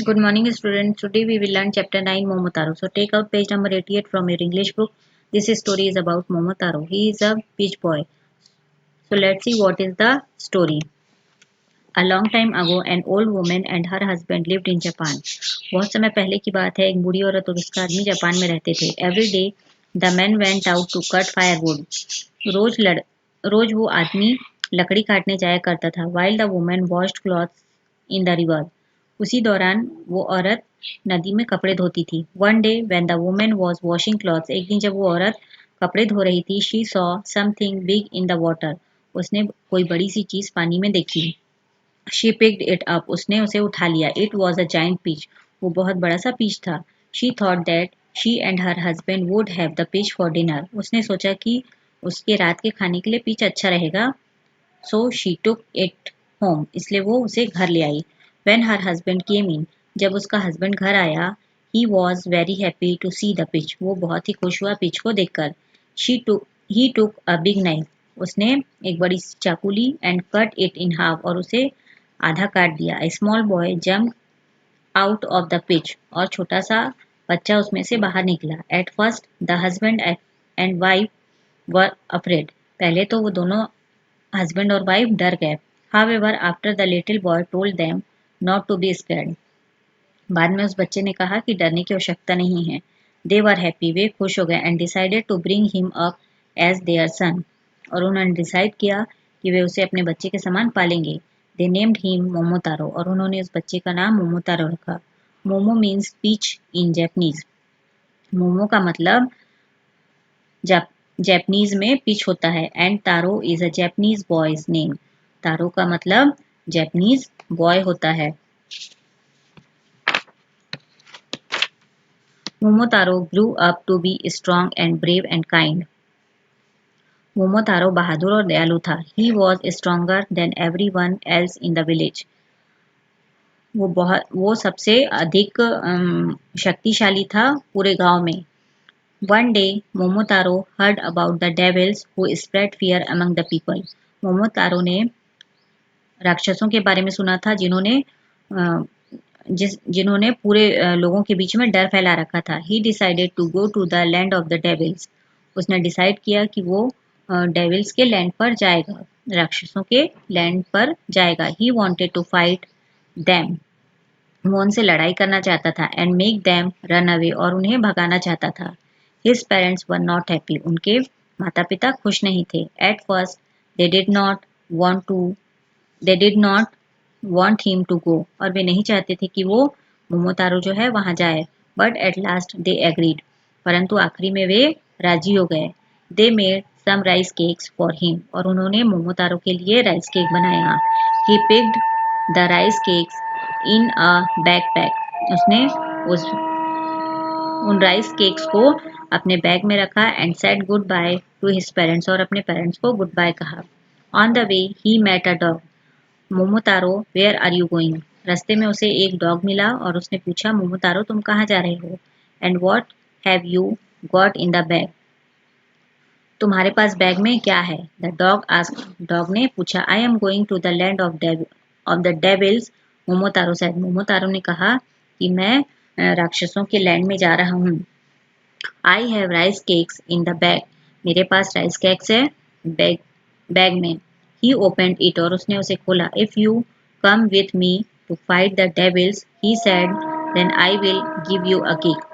Good morning, students. Today we will learn chapter 9 Momotaro. So take out page number 88 from your English book. This story is about Momotaro. He is a beach boy. So let's see what is the story. A long time ago, an old woman and her husband lived in Japan. बहुत समय पहले की बात है, एक बूढ़ी औरत और उसका आदमी जापान में रहते थे. Every day, the man went out to cut firewood. रोज वो आदमी लकड़ी काटने जाया करता था. While the woman washed clothes in the river. उसी दौरान वो औरत नदी में कपड़े धोती थी. One day when the woman was washing clothes, एक दिन जब वो औरत कपड़े धो रही थी, she saw something big in the water. उसने कोई बड़ी सी चीज पानी में देखी. She picked it up. उसने उसे उठा लिया. It was a giant peach. वो बहुत बड़ा सा पीच था. She thought that she and her husband would have the peach for dinner. उसने सोचा कि उसके रात के खाने के लिए पीच अच्छा रहेगा. So she took it home. इसलिए वो उसे घर ले आई. When her husband came in, जब उसका हस्बैंड घर आया, he was very happy to see the peach. वो बहुत ही खुश हुआ पीच को देखकर. He took a big knife. उसने एक बड़ी सी चाकू ली and cut it in half और उसे आधा काट दिया. A small boy jumped out of the pitch और छोटा सा बच्चा उसमें से बाहर निकला. At first, the husband and wife were afraid. पहले तो वो दोनों हस्बैंड और वाइफ डर गए. However, after the little boy told them not to be scared. बाद में उस बच्चे ने कहा कि डरने की आवश्यकता नहीं है. They were happy. वे खुश हो गए and decided to bring him up as their son. और उन्होंने डिसाइड किया कि वे उसे अपने बच्चे के समान पालेंगे. They named him Momotaro और उन्होंने उस बच्चे का नाम मोमोतारो रखा. Momo means peach in Japanese. Momo का मतलब जापानीज में पीच होता है. And Taro is a Japanese boy's name. Taro का मतलब जापानीज बॉय होता है. मोमोतारो grew up to be strong and brave and kind. मोमोतारो बहादुर और दयालु था. He was stronger than everyone else in the village. वो सबसे अधिक शक्तिशाली था पूरे गांव में. One day, Momotaro heard about the devils who spread fear among the people. मोमोतारो ने राक्षसों के बारे में सुना था जिन्होंने पूरे लोगों के बीच में डर फैला रखा था. He decided to go to the land of the devils. उसने डिसाइड किया कि वो डेविल्स के लैंड पर जाएगा, राक्षसों के लैंड पर जाएगा. He wanted to fight them. वो उनसे लड़ाई करना चाहता था. And make them run away. और उन्हें भगाना चाहता था. His parents were not happy. उनके माता पिता खुश नहीं थे. At first, they did not want him to go. और वे नहीं चाहते थे कि वो मोमोतारो जो है वहां जाए. But at last they agreed. परंतु आखिरी में वे राजी हो गए. They made some rice cakes for him. और उन्होंने मोमोतारो के लिए राइस केक बनाया. He picked the rice cakes in a backpack. उसने उन राइस केक्स को अपने बैग में रखा and said goodbye to his parents और अपने पेरेंट्स को गुड बाय कहा. On the way he met a dog. Momotaro where are you going. रास्ते में उसे एक डॉग मिला और उसने पूछा, मोमोतारो तुम कहाँ जा रहे हो. And what have you got in the bag. तुम्हारे पास बैग में क्या है. The dog asked. डॉग ने पूछा, I am going to the land of the devils. Momotaro said. Momotaro ने कहा कि मैं राक्षसों के लैंड में जा रहा हूँ. I have rice cakes in the bag. मेरे पास राइस केक्स है बैग में. He opened it. और उसने उसे खोला. If you come with me to fight the devils, he said, then I will give you a cake.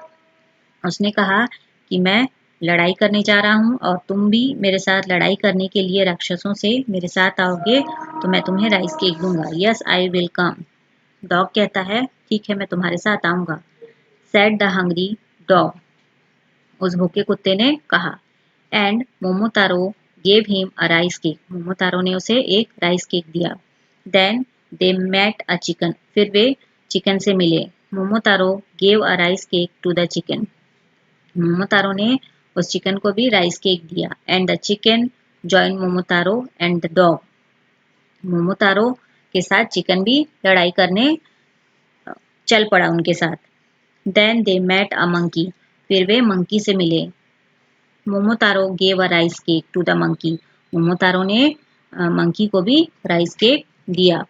उसने कहा कि मैं लड़ाई करने जा रहा हूँ और तुम भी मेरे साथ लड़ाई करने के लिए राक्षसों से मेरे साथ आओगे तो मैं तुम्हें राइस केक दूंगा. Yes I will come. Dog कहता है, ठीक है मैं तुम्हारे साथ आऊंगा. Said the hungry dog. उस भूखे कुत्ते ने कहा. And Momotaro gave him a rice cake. Momotaro ने उसे एक राइस केक दिया. Then they met a chicken. फिर वे चिकन से मिले. Momotaro gave a rice cake to the chicken. Momotaro ने उस चिकन को भी राइस केक दिया. And the chicken join Momotaro and the dog. Momotaro के साथ चिकन भी लड़ाई करने चल पड़ा उनके साथ. Then they met a monkey. फिर वे मंकी से मिले. Momotaro gave a rice cake to the monkey. Momotaro ने मंकी को भी राइस केक दिया.